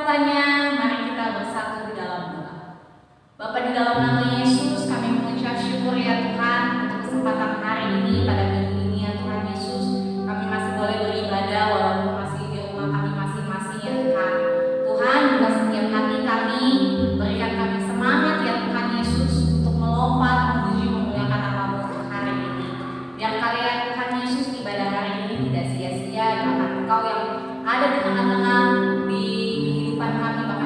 waktunya, mari kita bersatu di dalam doa. Bapa, di dalam nama Yesus kami mengucap syukur ya Tuhan untuk kesempatan hari ini pada minggu ini ya Tuhan Yesus. Kami masih boleh beribadah walaupun masih di rumah kami masing-masing ya Tuhan. Tuhan, buka setiap hati kami, berikan kami semangat ya Tuhan Yesus untuk melompat memuji memuliakan nama-Mu untuk hari ini. Biar karya Tuhan Yesus ibadah hari ini tidak sia-sia, bahkan Engkau yang ada di tengah-tengah di kehidupan kami, bahkan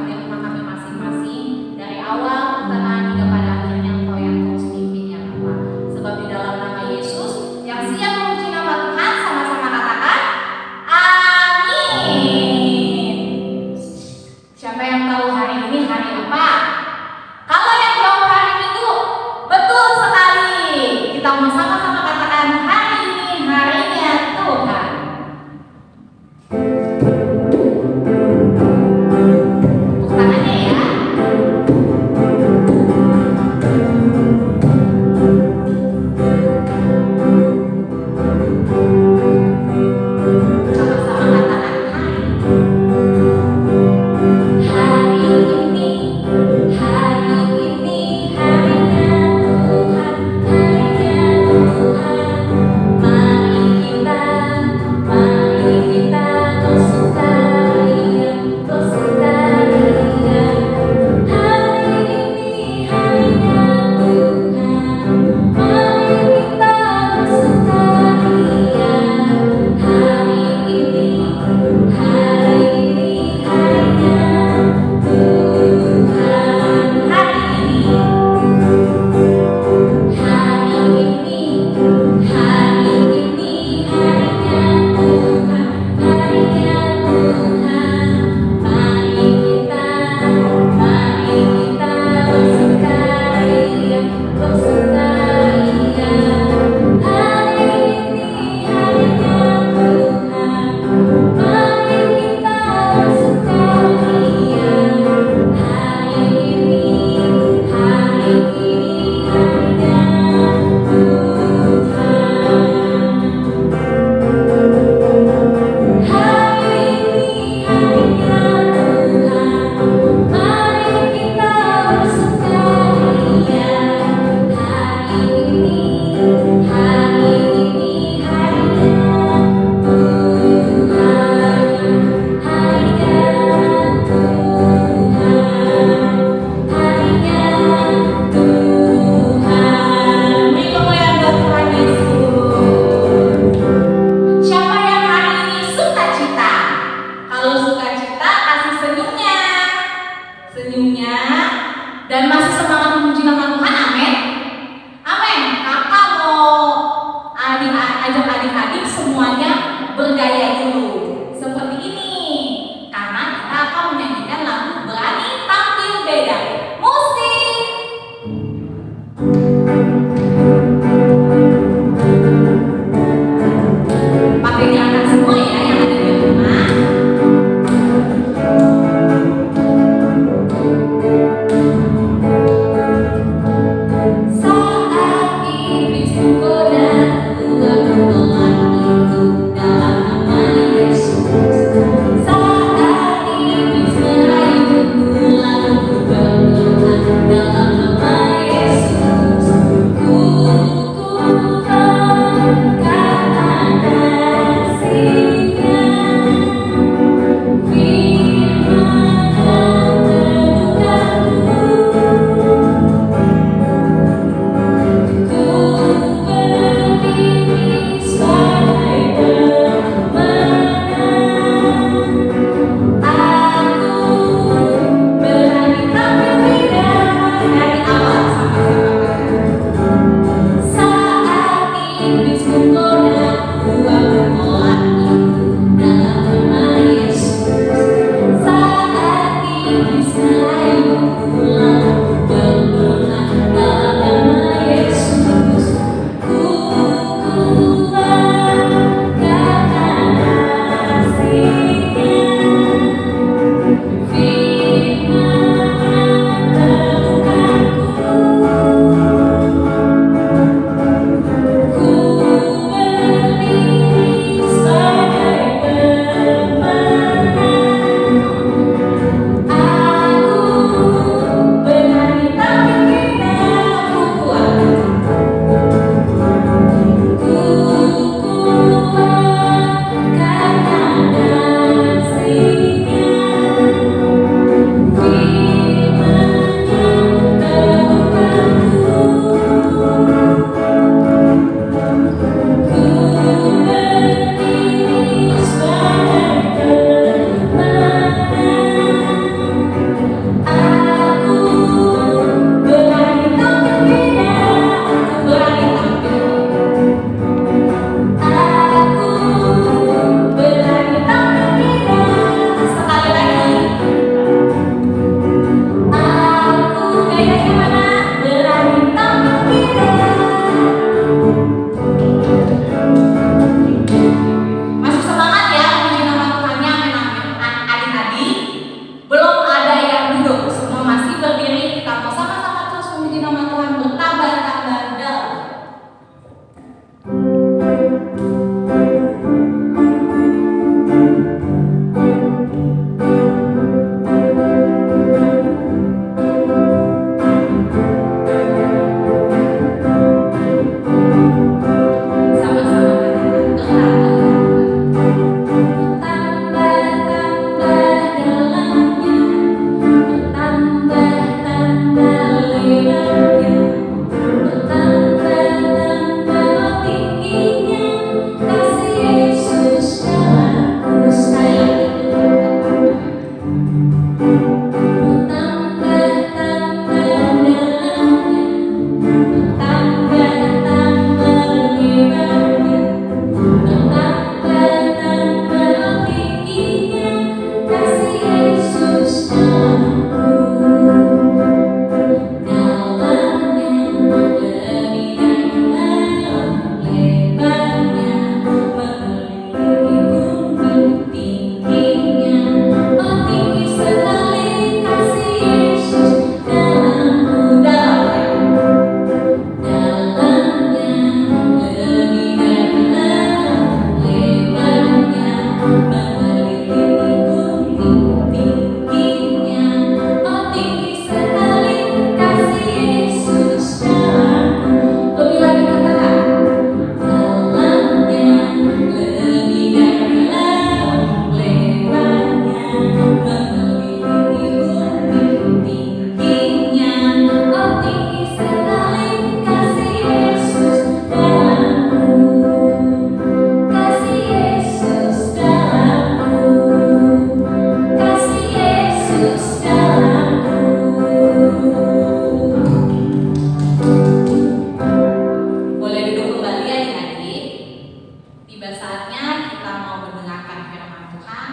Tiba saatnya kita mau mendengarkan firman Tuhan,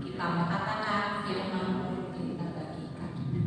kita mau katakan firman-Mu pelita bagi kami.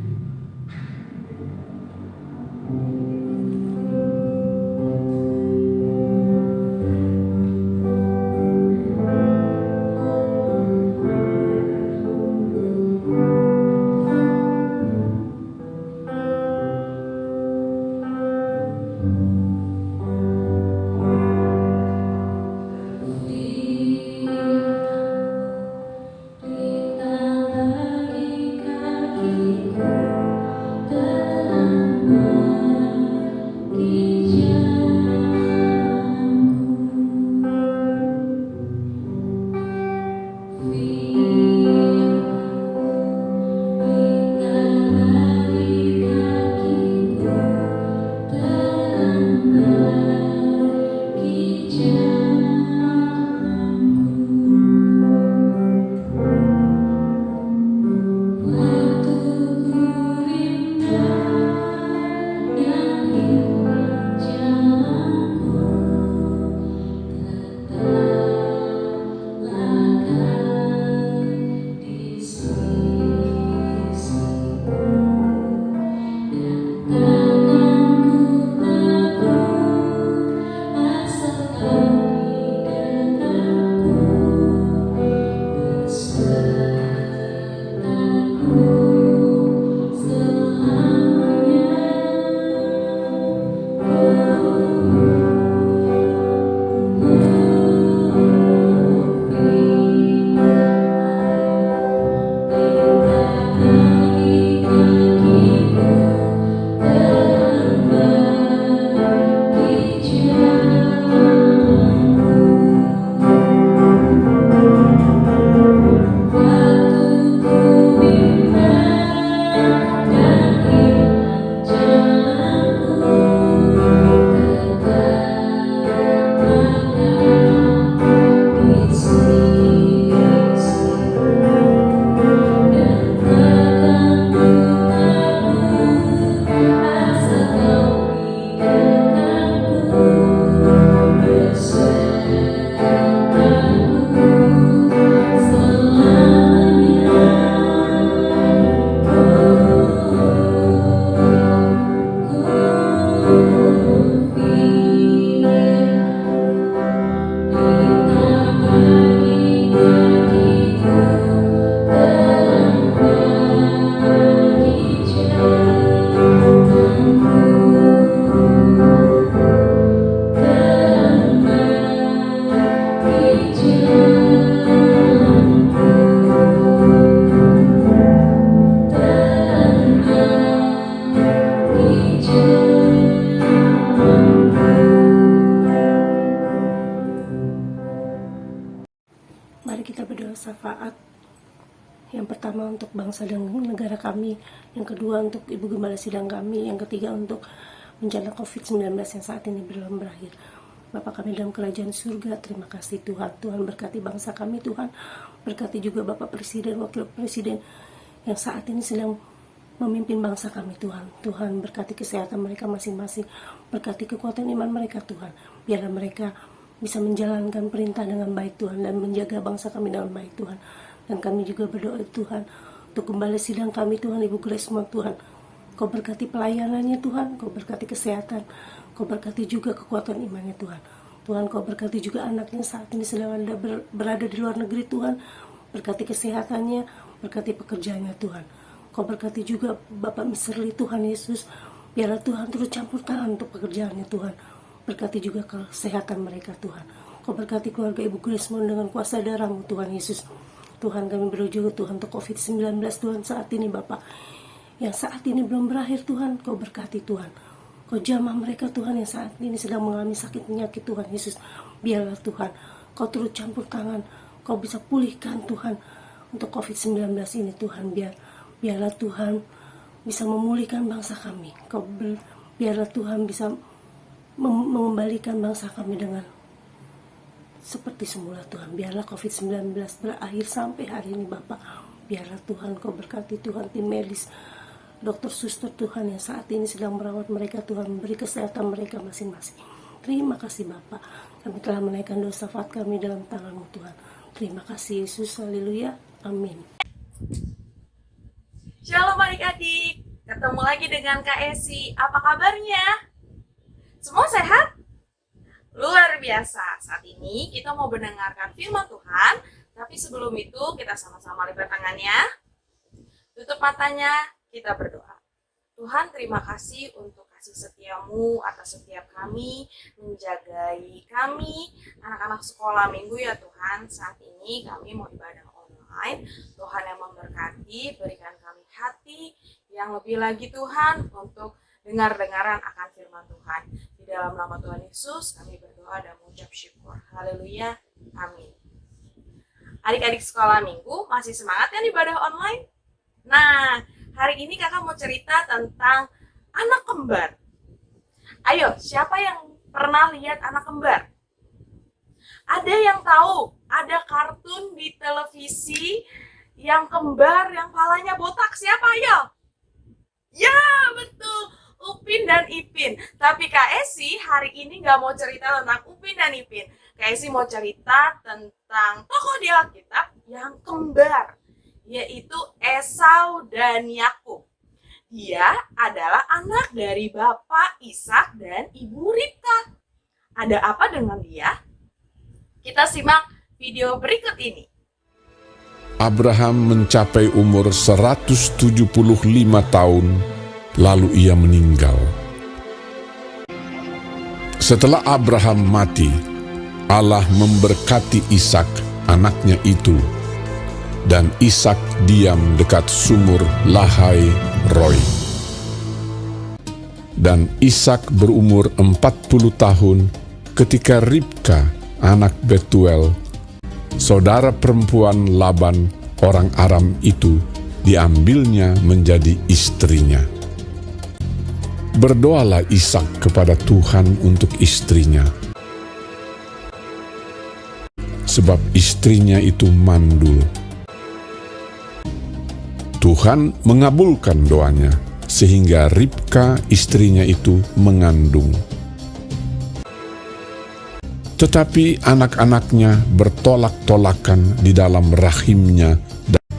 Mari kita berdoa syafaat. Yang pertama untuk bangsa dan negara kami, yang kedua untuk Ibu Gembala Sidang kami, yang ketiga untuk bencana COVID-19 yang saat ini belum berakhir. Bapak kami dalam kerajaan surga, terima kasih Tuhan. Tuhan berkati bangsa kami Tuhan, berkati juga Bapak Presiden, Wakil Presiden yang saat ini sedang memimpin bangsa kami Tuhan. Tuhan berkati kesehatan mereka masing-masing, berkati kekuatan iman mereka Tuhan. Biarlah mereka bisa menjalankan perintah dengan baik Tuhan dan menjaga bangsa kami dengan baik Tuhan. Dan kami juga berdoa Tuhan untuk Gembala Sidang kami Tuhan, Ibu Grace Mo Tuhan. Kau berkati pelayanannya Tuhan, Kau berkati kesehatan, Kau berkati juga kekuatan imannya Tuhan. Tuhan Kau berkati juga anaknya saat ini sedang berada di luar negeri Tuhan. Berkati kesehatannya, berkati pekerjaannya Tuhan. Kau berkati juga Bapak Miserli Tuhan Yesus. Biarlah Tuhan terus campur tangan untuk pekerjaannya Tuhan. Berkati juga kesehatan mereka Tuhan. Kau berkati keluarga Ibu Grace Mo dengan kuasa darah-Mu Tuhan Yesus. Tuhan kami berdoa juga Tuhan untuk COVID-19 Tuhan saat ini Bapak. Yang saat ini belum berakhir Tuhan, Kau berkati Tuhan. Kau jamah mereka Tuhan yang saat ini sedang mengalami sakit penyakit Tuhan Yesus. Biarlah Tuhan Kau turut campur tangan, Kau bisa pulihkan Tuhan untuk COVID-19 ini Tuhan. Biarlah Tuhan bisa memulihkan bangsa kami. Biarlah Tuhan bisa mengembalikan bangsa kami dengan seperti semula Tuhan. Biarlah COVID-19 berakhir sampai hari ini Bapak. Biarlah Tuhan Kau berkati Tuhan tim medis, dokter suster Tuhan yang saat ini sedang merawat mereka Tuhan, memberi kesehatan mereka masing-masing. Terima kasih Bapa. Kami telah menaikkan dosa syafaat kami dalam tangan-Mu Tuhan. Terima kasih Yesus, haleluya, amin. Shalom adik-adik, ketemu lagi dengan Kak Esi. Apa kabarnya? Semua sehat? Luar biasa. Saat ini kita mau mendengarkan firman Tuhan, tapi sebelum itu kita sama-sama lipat tangannya, tutup matanya, kita berdoa. Tuhan, terima kasih untuk kasih setiamu atas setiap kami, menjagai kami, anak-anak sekolah minggu ya Tuhan. Saat ini kami mau ibadah online. Tuhan yang memberkati, berikan kami hati yang lebih lagi Tuhan untuk dengar-dengaran akan firman Tuhan. Di dalam nama Tuhan Yesus kami berdoa dan mengucap syukur. Haleluya, amin. Adik-adik sekolah minggu masih semangat kan ibadah online? Nah, hari ini kakak mau cerita tentang anak kembar. Ayo, siapa yang pernah lihat anak kembar? Ada yang tahu ada kartun di televisi yang kembar, yang palanya botak? Siapa ayo? Ya, betul, Upin dan Ipin. Tapi Kak Esi hari ini nggak mau cerita tentang Upin dan Ipin. Kak Esi mau cerita tentang tokoh di Alkitab yang kembar, yaitu Esau dan Yakub. Dia adalah anak dari Bapak Ishak dan Ibu Ribka. Ada apa dengan dia? Kita simak video berikut ini. Abraham mencapai umur 175 tahun, lalu ia meninggal. Setelah Abraham mati, Allah memberkati Ishak, anaknya itu, dan Ishak diam dekat sumur Lahai Roi. Dan Ishak berumur 40 tahun ketika Ribka, anak Betuel, saudara perempuan Laban, orang Aram itu, diambilnya menjadi istrinya. Berdoalah Ishak kepada Tuhan untuk istrinya, sebab istrinya itu mandul. Tuhan mengabulkan doanya, sehingga Ribka istrinya itu mengandung. Tetapi anak-anaknya bertolak-tolakan di dalam rahimnya,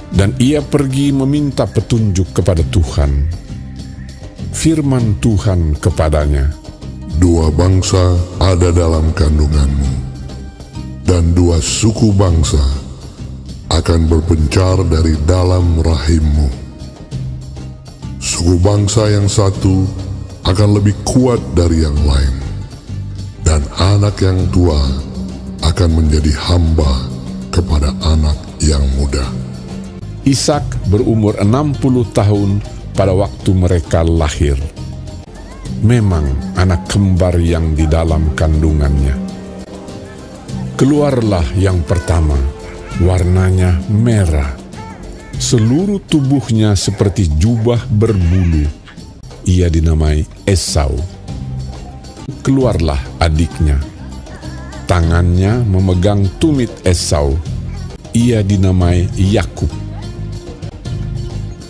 dan ia pergi meminta petunjuk kepada Tuhan. Firman Tuhan kepadanya, "Dua bangsa ada dalam kandunganmu, dan dua suku bangsa akan berpencar dari dalam rahimmu. Suku bangsa yang satu akan lebih kuat dari yang lain, dan anak yang tua akan menjadi hamba kepada anak yang muda." Ishak berumur 60 tahun pada waktu mereka lahir. Memang anak kembar yang di dalam kandungannya. Keluarlah yang pertama, warnanya merah. Seluruh tubuhnya seperti jubah berbulu. Ia dinamai Esau. Keluarlah adiknya. Tangannya memegang tumit Esau. Ia dinamai Yakub.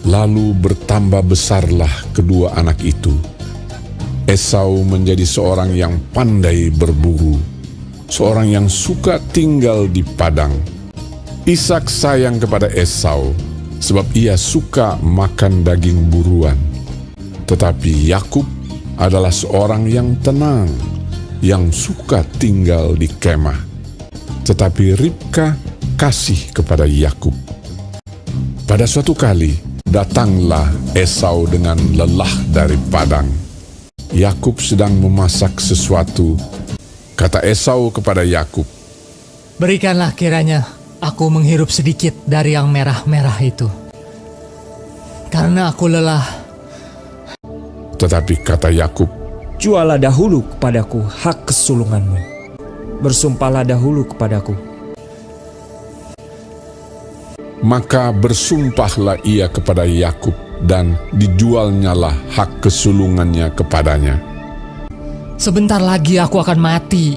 Lalu bertambah besarlah kedua anak itu. Esau menjadi seorang yang pandai berburu, seorang yang suka tinggal di padang. Ishak sayang kepada Esau, sebab ia suka makan daging buruan. Tetapi Yakub adalah seorang yang tenang, yang suka tinggal di kemah. Tetapi Ribka kasih kepada Yakub. Pada suatu kali, datanglah Esau dengan lelah dari padang. Yakub sedang memasak sesuatu. Kata Esau kepada Yakub, "Berikanlah kiranya aku menghirup sedikit dari yang merah-merah itu, karena aku lelah." Tetapi kata Yakub, "Jualah dahulu kepadaku hak kesulunganmu. Bersumpahlah dahulu kepadaku." Maka bersumpahlah ia kepada Yakub, dan dijualnyalah hak kesulungannya kepadanya. "Sebentar lagi aku akan mati.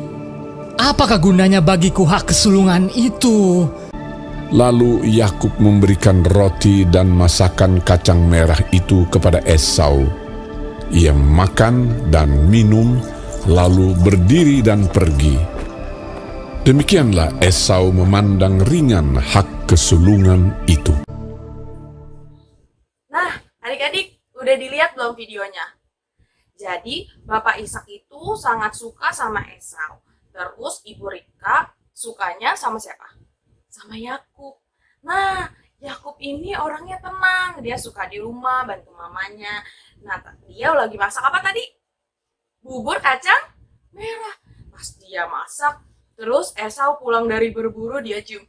Apakah gunanya bagiku hak kesulungan itu?" Lalu Yakub memberikan roti dan masakan kacang merah itu kepada Esau. Ia makan dan minum, lalu berdiri dan pergi. Demikianlah Esau memandang ringan hak kesulungan itu. Nah, adik-adik, udah dilihat belum videonya? Jadi, Bapak Ishak itu sangat suka sama Esau. Terus Ibu Ribka sukanya sama siapa? Sama Yakub. Nah, Yakub ini orangnya tenang. Dia suka di rumah, bantu mamanya. Nah, dia lagi masak apa tadi? Bubur kacang merah. Pas dia masak, terus Esau pulang dari berburu, dia cium.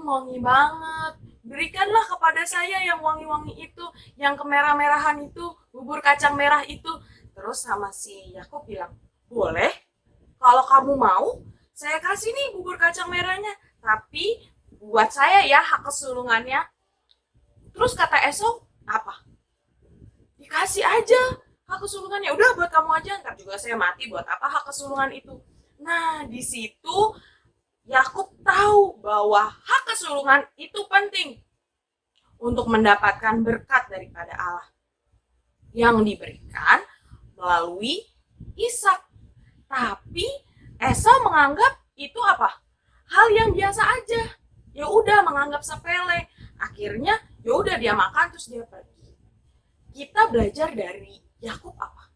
Wangi banget. Berikanlah kepada saya yang wangi-wangi itu, yang kemerah-merahan itu, bubur kacang merah itu. Terus sama si Yakub bilang, boleh, kalau kamu mau, saya kasih nih bubur kacang merahnya. Tapi buat saya ya hak kesulungannya. Terus kata Esau, apa? Dikasih aja hak kesulungannya. Udah buat kamu aja, ntar juga saya mati, buat apa hak kesulungan itu? Nah, di situ Yakub tahu bahwa hak kesulungan itu penting untuk mendapatkan berkat daripada Allah yang diberikan melalui Ishak. Tapi Esau menganggap itu apa? Hal yang biasa aja. Ya udah, menganggap sepele. Akhirnya ya udah dia makan terus dia pergi. Kita belajar dari Yakub apa?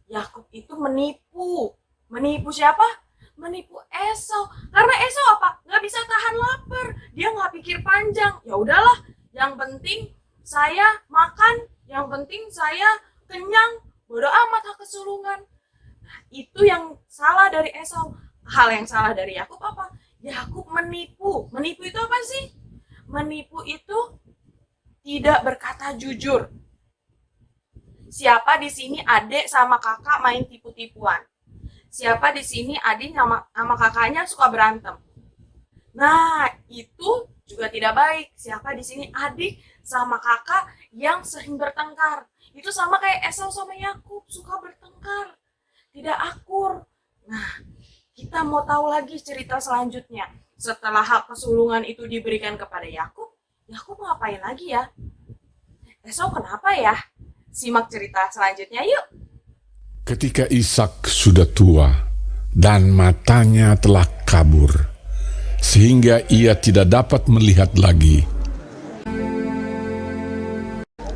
Yakub itu menipu. Menipu siapa? Menipu Esau. Karena Esau apa? Nggak bisa tahan lapar. Dia nggak pikir panjang. Ya udahlah, yang penting saya makan, yang penting saya kenyang. Bodoh amat hak kesulungan. Nah, itu yang salah dari Esau. Hal yang salah dari Yakub apa? Yakub menipu. Menipu itu apa sih? Menipu itu tidak berkata jujur. Siapa di sini adik sama kakak main tipu-tipuan? Siapa di sini adik sama kakaknya suka berantem? Nah, itu juga tidak baik. Siapa di sini adik sama kakak yang sering bertengkar? Itu sama kayak Esau sama Yakub, suka bertengkar, tidak akur. Nah, kita mau tahu lagi cerita selanjutnya. Setelah hak kesulungan itu diberikan kepada Yakub, Yakub ngapain lagi ya? Esau kenapa ya? Simak cerita selanjutnya yuk. Ketika Ishak sudah tua dan matanya telah kabur, sehingga ia tidak dapat melihat lagi,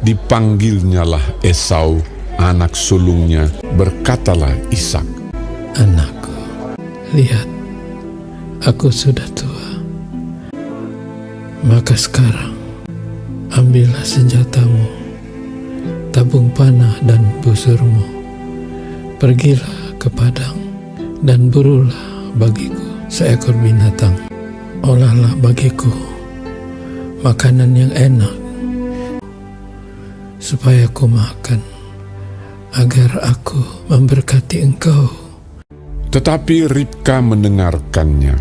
dipanggilnyalah Esau, anak sulungnya, berkatalah Ishak, Anakku, lihat, aku sudah tua. Maka sekarang, ambillah senjatamu, tabung panah dan busurmu. Pergilah ke padang dan burulah bagiku seekor binatang. Olahlah bagiku makanan yang enak, supaya aku makan, agar aku memberkati engkau. tetapi Ribka mendengarkannya.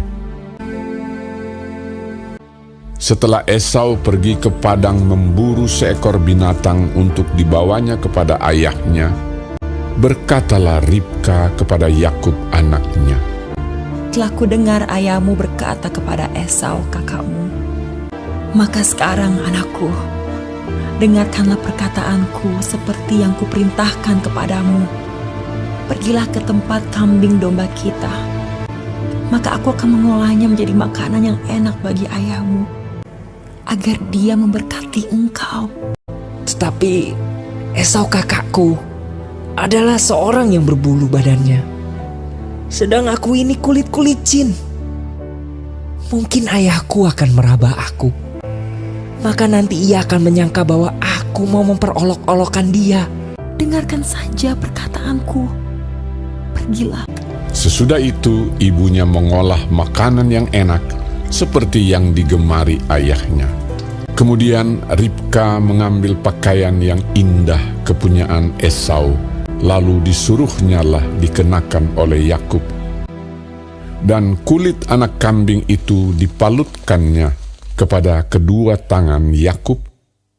Setelah Esau pergi ke padang memburu seekor binatang untuk dibawanya kepada ayahnya, berkatalah Ribka kepada Yakub anaknya, Telah kudengar ayahmu berkata kepada Esau kakakmu, maka sekarang anakku, dengarkanlah perkataanku seperti yang kuperintahkan kepadamu. Pergilah ke tempat kambing domba kita, maka aku akan mengolahnya menjadi makanan yang enak bagi ayahmu, agar dia memberkati engkau. Tetapi Esau kakakku adalah seorang yang berbulu badannya, sedang aku ini kulit licin. Mungkin ayahku akan meraba aku, maka nanti ia akan menyangka bahwa aku mau memperolok-olokkan dia. Dengarkan saja perkataanku. Pergilah. Sesudah itu ibunya mengolah makanan yang enak seperti yang digemari ayahnya. Kemudian Ribka mengambil pakaian yang indah kepunyaan Esau, lalu disuruhnyalah dikenakan oleh Yakub. Dan kulit anak kambing itu dipalutkannya kepada kedua tangan Yakub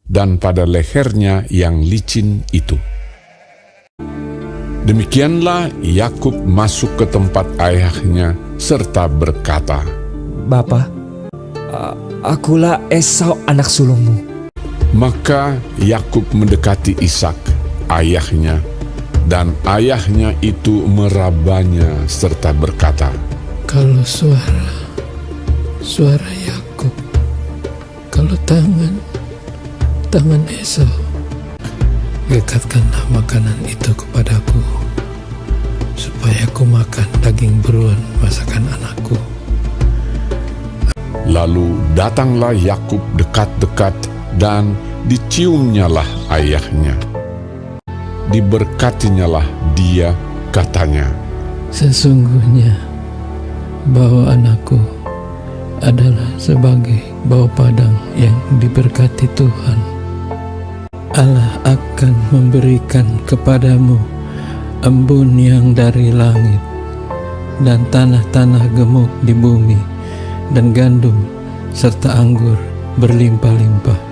dan pada lehernya yang licin itu. Demikianlah Yakub masuk ke tempat ayahnya serta berkata, Bapa, akulah Esau anak sulungmu. Maka Yakub mendekati Ishak, ayahnya, Dan ayahnya itu merabanya serta berkata, Kalau suara Yakub, kalau tangan Esau, dekatkanlah makanan itu kepadaku, supaya aku makan daging beruang masakan anakku. Lalu datanglah Yakub dekat-dekat dan diciumnyalah ayahnya. Diberkatinyalah dia, katanya, Sesungguhnya bau anakku adalah sebagai bau padang yang diberkati Tuhan. Allah akan memberikan kepadamu embun yang dari langit, dan tanah-tanah gemuk di bumi, dan gandum serta anggur berlimpah-limpah.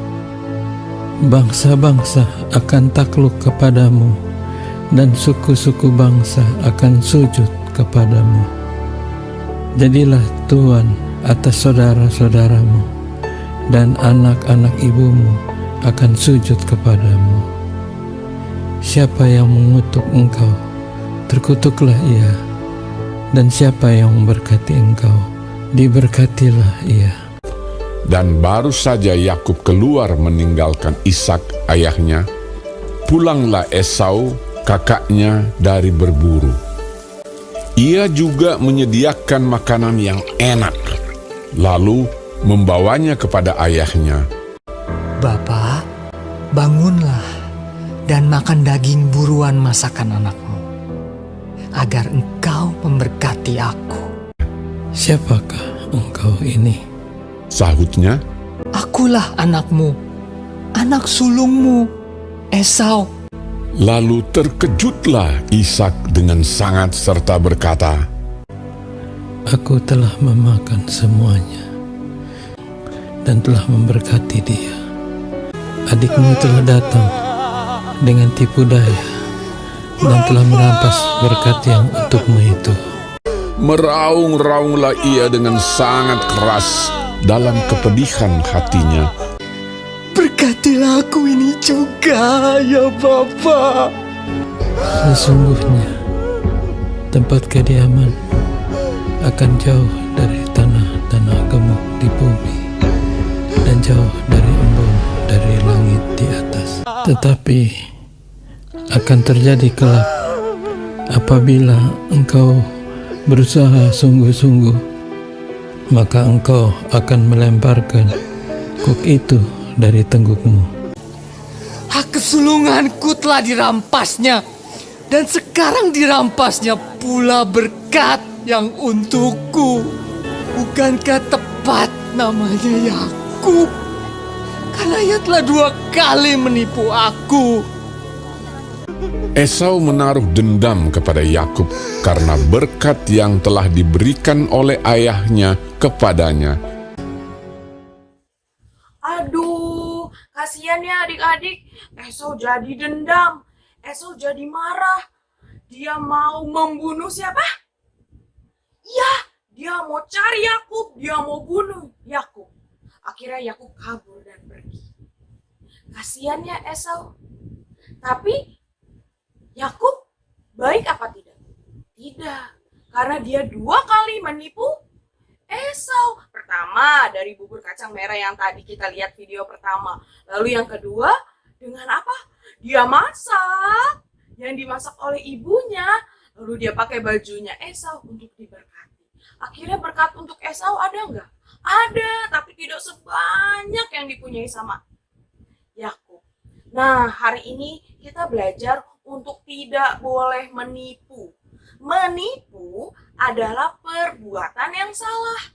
Bangsa-bangsa akan takluk kepadamu, dan suku-suku bangsa akan sujud kepadamu. Jadilah tuan atas saudara-saudaramu, dan anak-anak ibumu akan sujud kepadamu. Siapa yang mengutuk engkau, terkutuklah ia, dan siapa yang memberkati engkau, diberkatilah ia. Dan baru saja Yakub keluar meninggalkan Ishak ayahnya, pulanglah Esau kakaknya dari berburu. Ia juga menyediakan makanan yang enak, lalu membawanya kepada ayahnya. Bapa, bangunlah dan makan daging buruan masakan anakmu, agar engkau memberkati aku. Siapakah engkau ini? Sahutnya, Akulah anakmu, anak sulungmu, Esau. lalu terkejutlah Ishak dengan sangat serta berkata, Aku telah memakan semuanya dan telah memberkati dia. Adikmu telah datang dengan tipu daya dan telah merampas berkat yang untukmu itu. Meraung-raunglah ia dengan sangat keras dalam kepedihan hatinya. Berkatilah aku ini juga, ya Bapa. Sesungguhnya tempat kediaman akan jauh dari tanah-tanah gemuk di bumi, dan jauh dari embun dari langit di atas. Tetapi akan terjadi kelak apabila engkau berusaha sungguh-sungguh, maka engkau akan melemparkan kuk itu dari tenggukmu. Hak kesulunganku telah dirampasnya, dan sekarang dirampasnya pula berkat yang untukku. Bukankah tepat namanya Yakub? Karena ia telah 2 kali menipu aku. Esau menaruh dendam kepada Yakub karena berkat yang telah diberikan oleh ayahnya kepadanya. Aduh, kasihan ya adik-adik. Esau jadi dendam. Esau jadi marah. Dia mau membunuh siapa? Ya, dia mau cari Yakub. Dia mau bunuh Yakub. Akhirnya Yakub kabur dan pergi. Kasihan ya Esau. Tapi Yakub baik apa tidak? Tidak, karena dia 2 kali menipu Esau. Pertama dari bubur kacang merah yang tadi kita lihat video pertama. Lalu yang kedua dengan apa? Dia masak yang dimasak oleh ibunya. Lalu dia pakai bajunya Esau untuk diberkati. Akhirnya berkat untuk Esau ada nggak? Ada, tapi tidak sebanyak yang dipunyai sama Yakub. Nah, hari ini kita belajar untuk tidak boleh menipu. Menipu adalah perbuatan yang salah.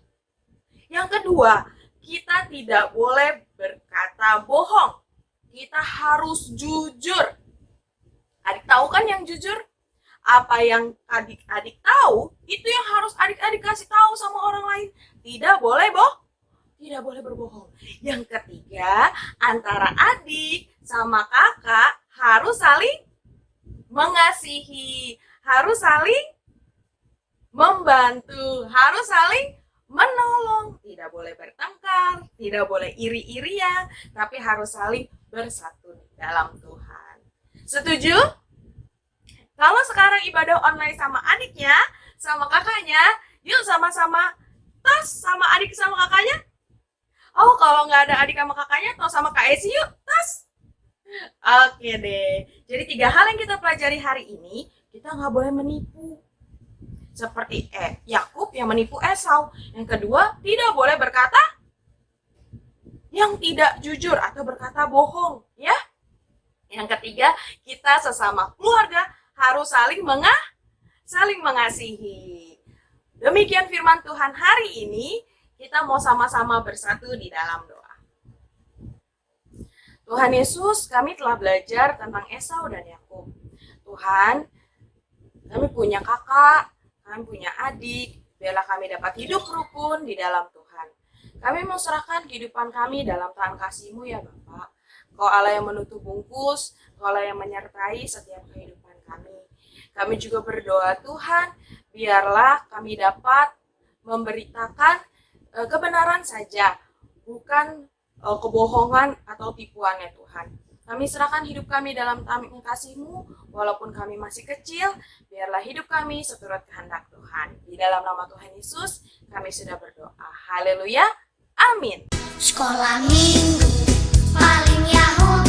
Yang kedua, kita tidak boleh berkata bohong. Kita harus jujur. Adik tahu kan yang jujur? Apa yang adik-adik tahu, itu yang harus adik-adik kasih tahu sama orang lain. Tidak boleh tidak boleh berbohong. Yang ketiga, antara adik sama kakak harus saling mengasihi, harus saling membantu, harus saling menolong. Tidak boleh bertengkar, tidak boleh iri-irian, tapi harus saling bersatu dalam Tuhan. Setuju? Kalau sekarang ibadah online sama adiknya, sama kakaknya, yuk sama-sama tas sama adik sama kakaknya. Oh, kalau nggak ada adik sama kakaknya, atau sama Kak Esi yuk tas. Oke deh. Jadi 3 hal yang kita pelajari hari ini, kita nggak boleh menipu. Seperti Yakub yang menipu Esau. Yang kedua, tidak boleh berkata yang tidak jujur atau berkata bohong, ya. Yang ketiga, kita sesama keluarga harus saling mengasihi. Demikian firman Tuhan hari ini, kita mau sama-sama bersatu di dalam doa. Tuhan Yesus, kami telah belajar tentang Esau dan Yakub. Tuhan, kami punya kakak, kami punya adik, biarlah kami dapat hidup rukun di dalam Tuhan. Kami mau serahkan kehidupan kami dalam tangan kasih-Mu ya Bapak. Kau Allah yang menutup bungkus, Kau Allah yang menyertai setiap kehidupan kami. Kami juga berdoa Tuhan, biarlah kami dapat memberitakan kebenaran saja, bukan kebohongan atau tipuannya Tuhan. Kami serahkan hidup kami dalam tangan kasih-Mu, walaupun kami masih kecil, biarlah hidup kami seturut kehendak Tuhan. Di dalam nama Tuhan Yesus, kami sudah berdoa. Haleluya, amin. Sekolah Minggu paling Yahoo.